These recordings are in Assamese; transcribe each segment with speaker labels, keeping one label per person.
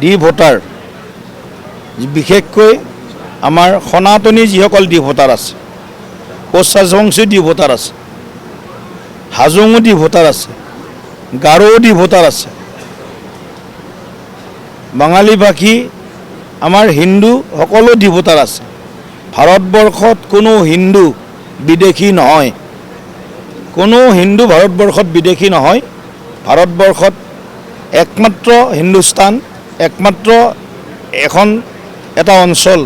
Speaker 1: ডি ভোটাৰ বিশেষকৈ আমাৰ সনাতনী যিসকল ডি ভোটাৰ আছে, কোচ ৰাজবংশী ডি ভোটাৰ আছে, হাজোঙো ডি ভোটাৰ আছে, গাৰো ডি ভোটাৰ আছে, বাঙালী ভাষী আমাৰ হিন্দু সকলো ডি ভোটাৰ আছে। ভাৰতবৰ্ষত কোনো হিন্দু বিদেশী নহয়, কোনো হিন্দু ভাৰতবৰ্ষত বিদেশী নহয়। ভাৰতবৰ্ষত একমাত্ৰ হিন্দুস্তান, একমাত্ৰ এটা অঞ্চল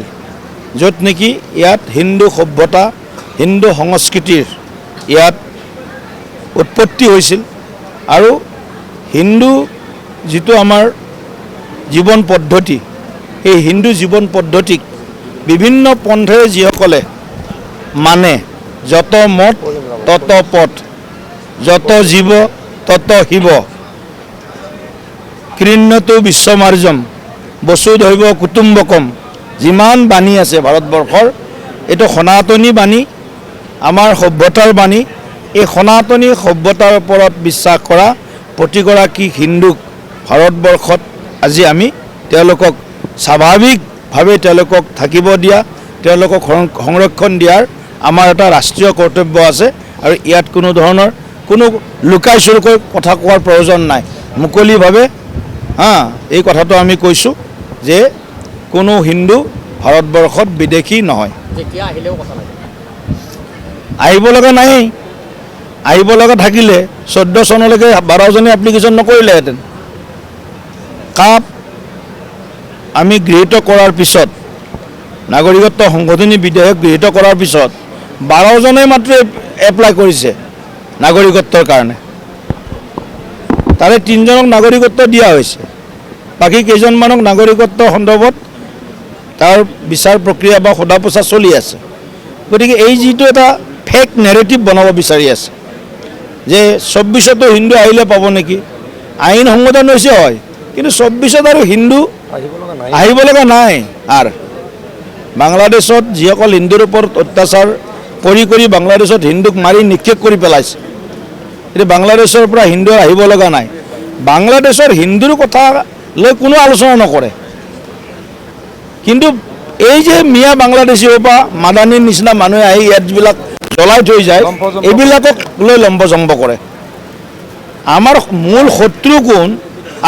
Speaker 1: য'ত নেকি ইয়াত হিন্দু সভ্যতা, হিন্দু সংস্কৃতিৰ ইয়াত উৎপত্তি হৈছিল। আৰু হিন্দু যিটো আমাৰ জীৱন পদ্ধতি, এই হিন্দু জীৱন পদ্ধতিক বিভিন্ন পন্থেৰে যিসকলে মানে, যত মত তত পথ, যত জীৱ তত শিৱ, কৃণ্যতু বিশ্বমাৰ্জম, বসুধৈৱ কুটুম্বকম, যিমান বাণী আছে ভাৰতবৰ্ষৰ, এইটো সনাতনী বাণী, আমাৰ সভ্যতাৰ বাণী। এই সনাতনী সভ্যতাৰ ওপৰত বিশ্বাস কৰা প্ৰতিগৰাকী হিন্দুক ভাৰতবৰ্ষত আজি আমি তেওঁলোকক স্বাভাৱিকভাৱে তেওঁলোকক থাকিব দিয়া, তেওঁলোকক সংৰক্ষণ দিয়াৰ আমাৰ এটা ৰাষ্ট্ৰীয় কৰ্তব্য আছে। আৰু ইয়াত কোনো ধৰণৰ কোনো লুকাই চুৰকৈ কথা কোৱাৰ প্ৰয়োজন নাই। মুকলিভাৱে এই কথাটো আমি কৈছোঁ যে কোনো হিন্দু ভাৰতবৰ্ষত বিদেশী নহয়। আহিব লগা নাই, আহিব লগা থাকিলে 14 চনলৈকে 12জনে এপ্লিকেশ্যন নকৰিলেহেঁতেন। কাপ আমি গৃহীত কৰাৰ পিছত, নাগৰিকত্ব সংশোধনী বিধেয়ক গৃহীত কৰাৰ পিছত 12জনে মাত্ৰ এপ্লাই কৰিছে নাগৰিকত্বৰ কাৰণে। তাৰে 3জনক নাগৰিকত্ব দিয়া হৈছে, বাকী কেইজনমানক নাগৰিকত্ব সন্দৰ্ভত তাৰ বিচাৰ প্ৰক্ৰিয়া বা সোধা পোছা চলি আছে। গতিকে এই যিটো এটা ফেক নেৰেটিভ বনাব বিচাৰি আছে যে 24তো হিন্দু আহিলে পাব নেকি, আইন সংশোধন হৈছে হয়, কিন্তু 24ত আৰু হিন্দু আহিব লগা নাই। আৰু বাংলাদেশত যিসকল হিন্দুৰ ওপৰত অত্যাচাৰ কৰি বাংলাদেশত হিন্দুক মাৰি নিক্ষেপ কৰি পেলাইছে, এতিয়া বাংলাদেশৰ পৰা হিন্দু আহিব লগা নাই। বাংলাদেশৰ হিন্দুৰ কথা লৈ কোনো আলোচনা নকৰে, কিন্তু এই যে মিয়া বাংলাদেশীৰ পৰা মাদানীৰ নিচিনা মানুহে আহি ইয়াত যিবিলাক জ্বলাই থৈ যায়, এইবিলাকক লৈ লম্বজম্ব কৰে। আমাৰ মূল শত্ৰু কোন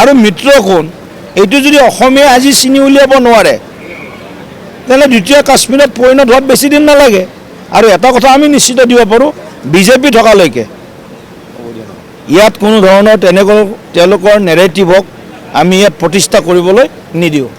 Speaker 1: আৰু মিত্ৰ কোন, এইটো যদি অসমীয়া আজি চিনি উলিয়াব নোৱাৰে, তেতিয়াহ'লে দ্বিতীয় কাশ্মীৰত পৰিণত হোৱাত বেছি দিন নালাগে। আৰু এটা কথা আমি নিশ্চিত দিব পাৰোঁ, বিজেপি থকালৈকে ইয়াত কোনো ধৰণৰ তেওঁলোকৰ নেৰেটিভক আমি ইয়াত প্ৰতিষ্ঠা কৰিবলৈ নিদিওঁ।